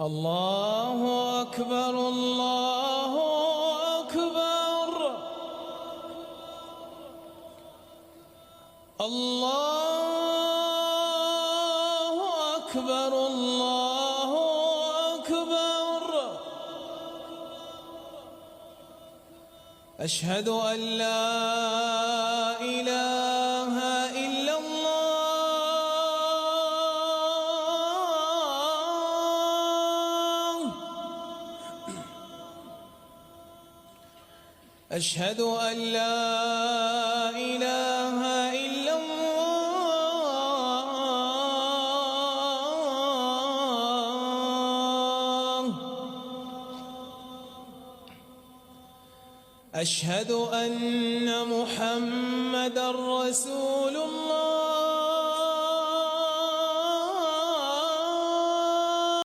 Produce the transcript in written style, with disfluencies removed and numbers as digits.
الله أكبر الله أكبر الله أكبر الله أكبر. أشهد أن لا إله إلا الله. أشهد أن لا إله إلا الله. أشهد أن محمدًا رسول الله.